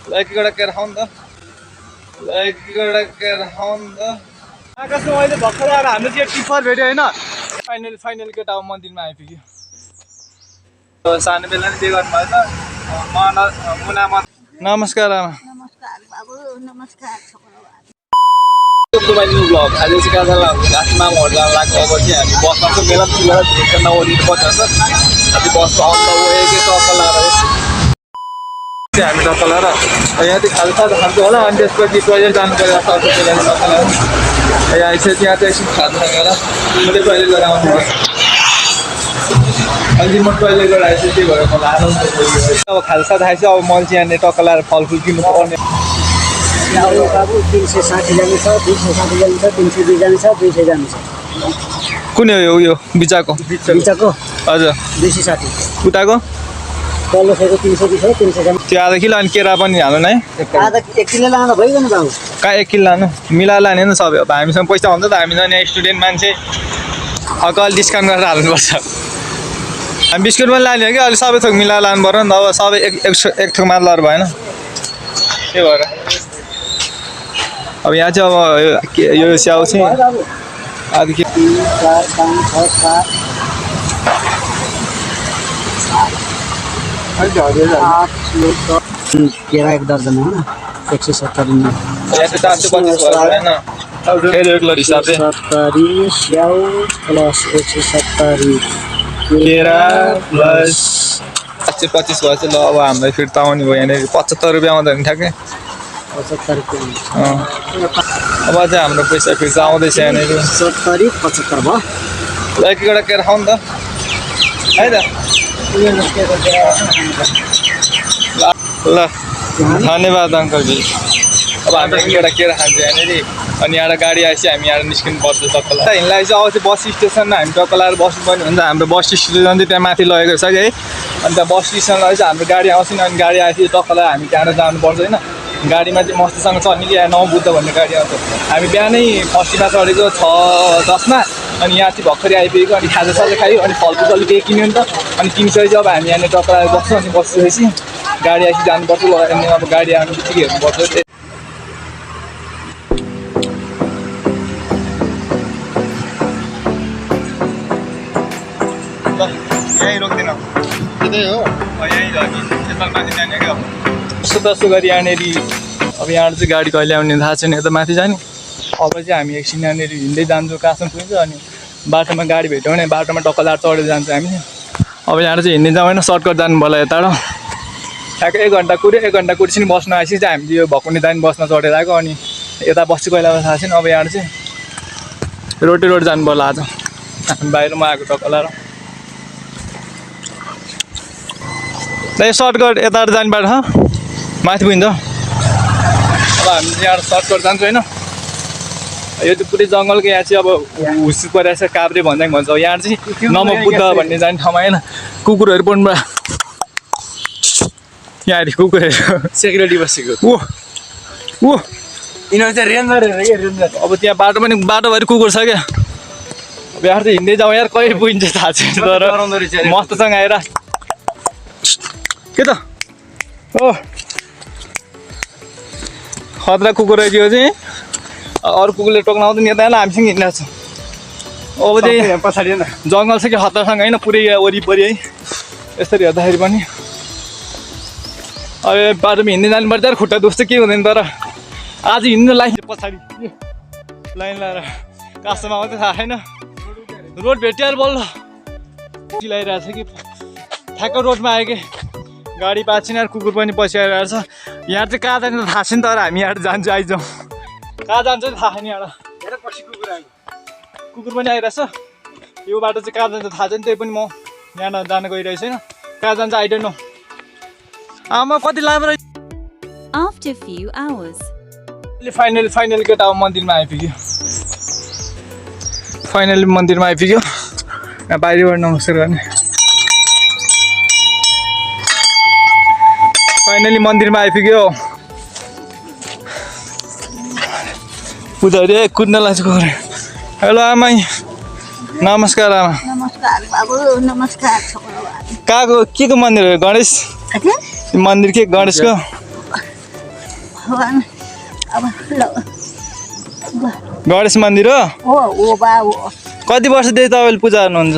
like एउटा care खाउँ त लाइक एउटा केयर खाउँ त आकाशमा अहिले भर्खर आएर हाम्रो चाहिँ टिफर भेट्यो होइन फाइनल केटा अब मन्दिरमा आइपुग्यो सानो बेला नि के गर्नुभयो त मुनामा नमस्कार आमा नमस्कार बाबु नमस्कार ब्लग आज चाहिँ कहाँ जाँदा घाँसमा होटल लाग्छ अब चाहिँ हामी बसमा चाहिँ मेला मिलेर भेट्छ नओरिनु पर्छ हामी बसमा आउँदा ओएकै टक्क लगाएर हामी टक्क लगाएर यहाँ चाहिँ खाजा खान्छ होला अनि त्यसपछि टोइलेट जानु पऱ्यो सर्को टोइलेट टक्क लगाएर यहाँ आइसक्यो त्यहाँ चाहिँ एकछिन खाजा खाएर मैले टोइलेट गरेर आउनुपर्छ अहिले म टोइलेट गरेर आइसक्यो त्यही भएर मलाई आनन्द अब खाजा खाएपछि अब मैले चाहिँ यहाँनिर टक्क लगाएर फलफुल किन्नु पर्ने बाबु 360 जाने छ 260 जाने छ 320 जाने छ 200 जाने छ कुन हो यो बिचाको हजुर 260 उताको तल्लो छैको 320 हो 300 जाने त्यो आधा किलो अनि केरा पनि हाल्नु नै आधा 1 किलो लाँदा भइगयो नि बाबु कहाँ 1 किलो लानु मिलाएर लाने नि सबै अब हामीसँग पैसा हुन्छ त हामी त यहाँ स्टुडेन्ट मान्छे अलिक डिस्काउन्ट गरेर हाल्नुपर्छ हामी बिस्कुट पनि लाने हो कि अलिक सबै थोक मिलाएर लानु पर्यो नि त अब सबै एक थोक मात्र लाएर भएन त्यही भएर अब यहाँ चाहिँ अब यो स्याउ चाहिँ आधी के 3 4 5 6 7 केरा 1 दर्जन हो 170 यहाँ चाहिँ 425 हैन रेगुलर हिसाबले 70 स्याउ प्लस 170 केरा प्लस 425 भएछ ल अब हामीलाई फिर्ता आउने भयो यहाँनिर 75 रुपियाँ आउँदा नि ठ्याक्कै 75 रुपियाँ अब चाहिँ हाम्रो पैसा फिर्ता आउँदैछ यहाँनिर 70 75 भयो लाइक एउटा केरा खाउँ त है त ल धन्यवाद अङ्कलजी अब हामी एउटा केरा खान्छ यहाँनिर अनि यहाँ गाडी आएपछि हामी यहाँ निस्किनु पर्छ टक्कल हिँड्लाई चाहिँ अब चाहिँ बस स्टेसनमा हामी टक्कल आएर बस्नुपर्ने हुन्छ हाम्रो बस स्टेसन चाहिँ त्यहाँ माथि लगेको छ कि है अनि त्यहाँ बस स्टेसनलाई चाहिँ हाम्रो गाडी आउँछ नि अनि गाडी आएपछि टक्कल हामी त्यहाँ जानुपर्छ होइन गाडीमा चाहिँ मस्तसँग चढ्ने कि यहाँ 9 बुद्ध भन्ने गाडी आउँछ हामी बिहानै फस्टीमा चढेको 6:10 मा अनि यहाँ चाहिँ भर्खरै आइपुगेको अनि खाजासाजा खायो अनि फलफुल अलिक केही किन्यो नि त अनि किनिसकेपछि अब हामी यहाँनिर टक्कर आएर बस्छौँ अनि बसेपछि गाडी आएपछि जानुपर्छ अनि अब गाडी आउनु बित्तिकै हेर्नुपर्छ ल यहीँ रोक्दैन त्यतै हो यहीँ झर्की नेपाल माथि जाने क्या यसो गरी यहाँनिर अब यहाँ चाहिँ गाडी कहिले आउने थाहा छैन यता माथि जाने अब चाहिँ हामी एकछिन यहाँनिर हिँड्दै जान्छौँ कहाँसम्म पुग्छ अनि बाटोमा गाडी भेट्यौँ भने बाटोमा टक्कलार चढेर जान्छौँ हामी अब यहाँ चाहिँ हिँड्दै जाउँ होइन सर्टकट जानु होला यता ठ्याक्कै 1 घन्टा कुऱ्यो 1 घन्टा कुरेपछि बस्न आएपछि चाहिँ हामीले यो भकुन्डे दानी बस्न चढेर आएको अनि यता बस्छु कहिले थाहा छैन अब यहाँ चाहिँ रोड जानु पर्ला आज हामी बाहिरमा आएको टक्कलार ल सर्टकट यता जाने बाटो माथि पुगिन्छ अब हामी यहाँ सर्टकट जान्छौँ होइन यो चाहिँ पुरै जङ्गलको यहाँ चाहिँ अब हुस परिरहेको छ काभ्रे भन्दा भन्छ यहाँ चाहिँ नमो बुद्ध भन्ने जाने ठाउँमा होइन कुकुरहरू पनि यहाँ कुकुरहरू सेक्युरिटी बसेको ऊ यिनीहरू चाहिँ रेन्जर अब त्यहाँ बाटो पनि बाटोभरि कुकुर छ क्या अब यहाँ चाहिँ हिँड्दै जाउँ यार कहिले पुगिन्छ थाहा छैन तर मस्तसँग आएर के त हो खतरा कुकुर रहेछ यो चाहिँ अरू कुकुरले टोक्न आउँदैन यता हामीसँग हिँडिरहेको छ अब चाहिँ पछाडि जङ्गल छ कि खतरासँग होइन पुरै वरिपरि है यसरी हेर्दाखेरि पनि अब बाटोमा हिँड्दै जानुपर्छ यार खुट्टा दुख्छ के हुँदैन तर आज हिँड्नु लाइन पछाडि लाइन लगाएर कास्टमा आउँदै थाहा छैन रोड भेटिएर बल्ल चिलाइरहेको छ कि ठ्याक्क रोडमा आयो कि गाडी पाएको छैन कुकुर पनि पछि आइरहेको छ यहाँ चाहिँ कहाँ जाने थाहा छैन तर हामी यहाँ जान्छौँ आइजाउँ कहाँ जान्छ थाहा छैन यहाँ कुकुर पनि आइरहेछ यो बाटो चाहिँ कहाँ जान्छ थाहा छैन त्यही पनि म यहाँ जान गइरहेको छैन कहाँ जान्छ आई डोन्ट नो आमा कति लामो After few hours फाइनल केटा अब मन्दिरमा आइपुग्यो फाइनली मन्दिरमा आइपुग्यो यहाँ बाहिरबाट नमस्कार गर्ने फाइनली मन्दिरमा आइपुग्यो पुजारी कुद्न लाग्छ हेलो आमा नमस्कार आमा नमस्कार बाबु नमस्कार कहाँको के को मन्दिर हो गणेश मन्दिर के गणेशको भगवान् अब ल गणेश मन्दिर हो ओ बाबु कति वर्षदेखि तपाईँले पूजा गर्नुहुन्छ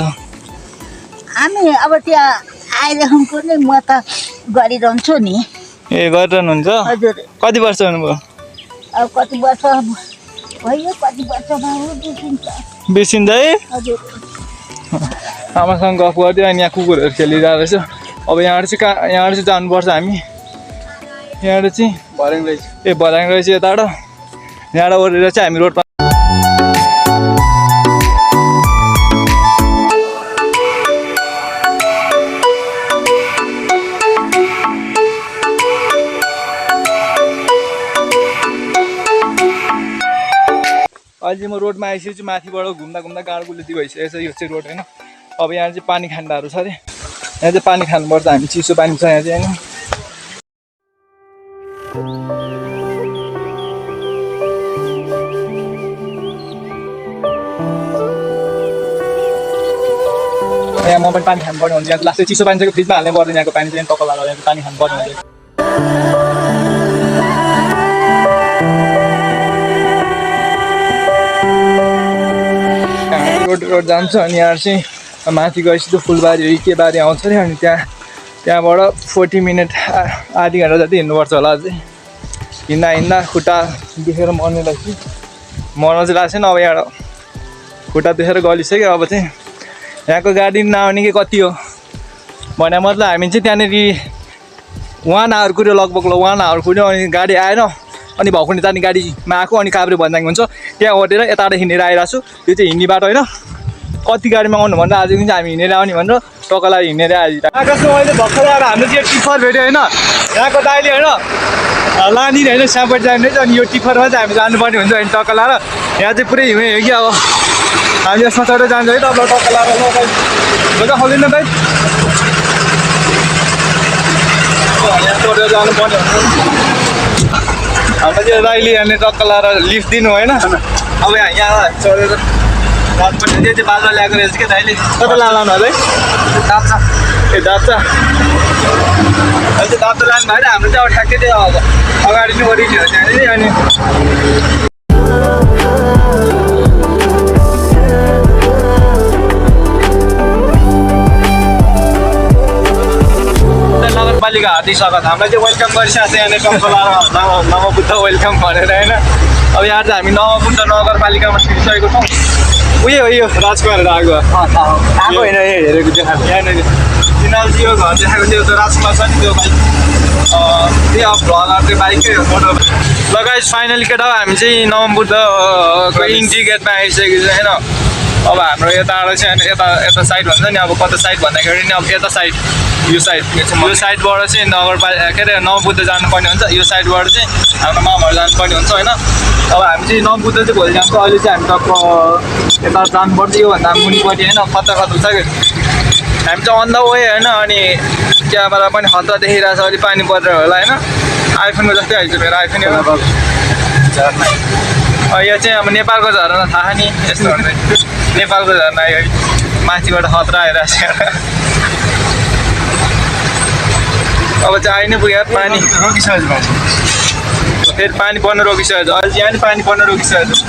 हामी अब त्यहाँ आइदेखिको नै म त गरिरहन्छु नि ए गरिरहनुहुन्छ हजुर कति वर्ष हुनुभयो अब कति वर्ष भयो कति वर्ष भयो बिर्सिन्छ है हजुर आमासँग गफ गर्थ्यो अनि यहाँ कुकुरहरू खेलिरहेको रहेछ अब यहाँबाट चाहिँ जानुपर्छ हामी यहाँबाट चाहिँ भर्याङ रहेछ यताबाट यहाँबाट ओरेर चाहिँ हामी रोडमा अहिले म रोडमा आइसकेछु माथिबाट घुम्दा गाडो गुलेती भइसकेको छ यो चाहिँ रोड होइन अब यहाँ चाहिँ पानी खान्डाहरू छ अरे यहाँ चाहिँ पानी खानुपर्छ हामी चिसो पानी छ यहाँ चाहिँ होइन यहाँ म पनि पानी खानुपर्ने हुन्छ यहाँ लास्टै चिसो पानी चाहिँ फ्रिजमा हाल्ने पर्दैन यहाँको पानी चाहिँ टक्क लगाएर यहाँ पानी खानुपर्ने हुन्छ रोड जान्छ अनि यहाँ चाहिँ माथि गएपछि त फुलबारी हो के बारी आउँछ अरे अनि त्यहाँबाट 40 मिनट आधी घन्टा जति हिँड्नुपर्छ होला अझै हिँड्दा खुट्टा दुखेर मर्ने रहेछ मर्न चाहिँ लाग्छ नि अब यहाँ खुट्टा दुखेर गलिसक्यो अब चाहिँ यहाँको गाडी नआउने कि कति हो भने मतलब हामी चाहिँ त्यहाँनिर 1 आवर कुर्यो लगभग 1 आवर कुर्यो अनि गाडी आएन अनि भकुन्डे जाने गाडीमा आएको अनि काभ्रे भन्दाङ हुन्छ त्यहाँ ओरेर यताबाट हिँडेर आइरहेको छु यो चाहिँ हिँड्ने बाटो होइन कति गाडीमा आउनु भनेर आज चाहिँ हामी हिँडेर आउने भनेर टक्कलाई हिँडेर आइरहेको आकाशमा अहिले भर्खर आएर हाम्रो चाहिँ टिफर भेट्यो होइन यहाँको दाइले होइन लानी होइन स्यापट जाने रहेछ अनि यो टिफरमा चाहिँ हामी जानुपर्ने हुन्छ होइन टक्क लाएर यहाँ चाहिँ पुरै हिँडे हो कि अब हामी यसमा चढेर जान्छ है तपाईँलाई टक्क लाएर मजा खाँदैन भाइ यहाँ चढेर जानुपर्ने हुन्छ हाम्रो चाहिँ दाइले यहाँले टक्क लाएर लिफ्ट दिनु होइन अब यहाँ चढेर जानुपर्ने त्यो चाहिँ बाजा ल्याएको रहेछ क्या दाइले कता लानु अझै दाप्छ ए दाप्छ अहिले चाहिँ दाप्छ लानु भएन हाम्रो चाहिँ अब ठ्याक्कै त्यो अब अगाडि नै ओरिजिन हो त्यहाँनिर अनि नगरपालिका हाती स्वागत हामीलाई चाहिँ वेलकम गरिसकेको छ यहाँनिर टक्क लाएर नवबुद्ध वेलकम भनेर होइन अब यहाँ चाहिँ हामी नवबुद्ध नगरपालिकामा छिरिसकेको छौँ उयो हो यो राजकुमार आएको होइन हेरेको देखाएको यहाँनिर तिनीहरू चाहिँ यो घर देखाएको थियो त्यो राजकुमार छ नि त्यो बाइक त्यही अब भ्लगर त्यो बाइकै फोटो लगाइस फाइनली केटा हामी चाहिँ नवबुद्धको इन्ट्री गेटमा आइसकेको छ होइन अब हाम्रो यताबाट चाहिँ यता साइड भन्छ नि अब कता साइड भन्दाखेरि नि अब यता साइड यो साइडबाट चाहिँ नगरपालिका के अरे नवबुद्ध जानुपर्ने हुन्छ यो साइडबाट चाहिँ हाम्रो मामाहरू जानुपर्ने हुन्छ होइन अब हामी चाहिँ नवबुद्ध चाहिँ भोलि जान्छ अहिले चाहिँ हामी टक्क यता जानुपर्छ योभन्दा मुनिपट्टि होइन खतरा छ कि हामी चाहिँ अन द वे होइन अनि क्यामेरा पनि खतरा देखिरहेको छ अलिक पानी परेर होला होइन आइफोनको जस्तै आइन्छ मेरो आइफोन यो चाहिँ अब नेपालको झरना थाहा नि यस्तो भन्दै नेपालको झरना आयो माथिबाट खतरा आइरहेको छ अब चाहिँ आइ नै पुग्यो पानी रोकिसकेको फेरि पानी पर्न रोकिसकेको छ अहिले यहाँ नि पानी पर्न रोकिसकेको छ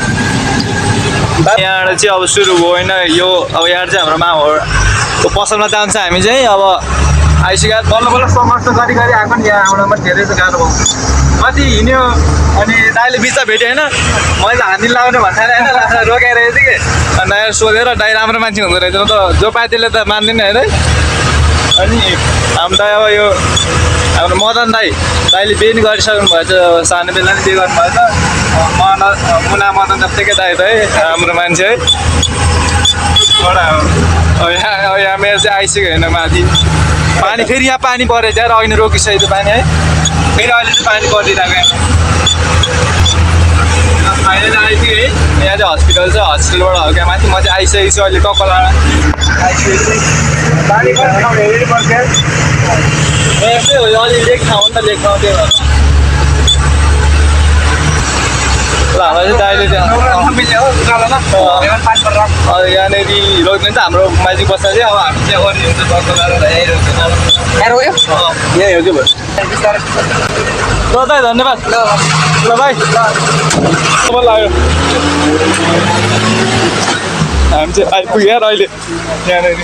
यहाँबाट चाहिँ अब सुरु भयो होइन यो अब यहाँ चाहिँ हाम्रो मामाहरूको पसलमा जान्छ हामी चाहिँ अब आइसक्यो बल्ल समर्थ गरी आएको नि यहाँ आउन पनि धेरै गाह्रो भयो कति हिँड्यो अनि दाइले बिचमा भेट्यो होइन मैले हान्दी लगाउने भन्थेन होइन रोकाइरहेको थिएँ कि अन्त सोधेर दाइ राम्रो मान्छे हुँदो रहेछ त जो पाए त्यसले त मान्दैन होइन अनि हाम्रो दाइ अब यो हाम्रो मदन दाइले बिहे नि गरिसक्नु भएछ सानो बेला नि बिहे गर्नुभएछ मुना मदन जस्तैकै दाइ त है राम्रो मान्छे है यहाँ मेरो चाहिँ आइसक्यो होइन माथि पानी फेरि यहाँ पानी परेछ यार अहिले रोकिसकेको पानी है फेरि अहिले चाहिँ पानी परिरहेको अहिले आइपुग्यो है यहाँ चाहिँ हस्पिटल छ हस्पिटलबाट हल्का माथि म चाहिँ आइसकेको छु अहिले टक्क लाएर आइसकेको छु पानी पर्छ यस्तै हो अलि लेक ठाउँ नि त लेक ठाउँ त्यो ल हाम्रो चाहिँ दाइले यहाँनिर रोक्ने त हाम्रो माइजी बस्छ चाहिँ अब हामी चाहिँ गर्ने हुन्छ टक्क लाएर यहीँ रोक्छ यहीँ हो कि ल दाइ धन्यवाद ल भाइ तपाईँ लाग्यो हामी चाहिँ आइपुग्यो यार अहिले यहाँनिर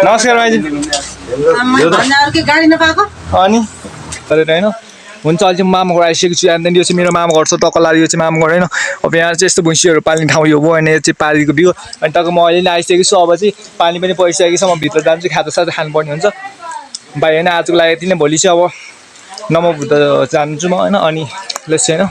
नमस्कार भाइजी गाडी नपाएको अनि गरेर होइन हुन्छ अहिले चाहिँ मामा घर आइसकेको छु यहाँदेखि यो चाहिँ मेरो मामा घर छ टक्कलार यो चाहिँ मामा घर होइन अब यहाँ चाहिँ यस्तो भुइँसीहरू पाल्ने ठाउँ यो भयो होइन यो चाहिँ पारीको बिउ अनि टक्क म अहिले नै आइसकेको छु अब चाहिँ पानी पनि परिसकेको छ म भित्र जान्छु खाजासाजा खानुपर्ने हुन्छ भाइ होइन आजको लागि यति नै भोलि चाहिँ अब नमो बुद्ध जान्छु म होइन अनि लेट्स होइन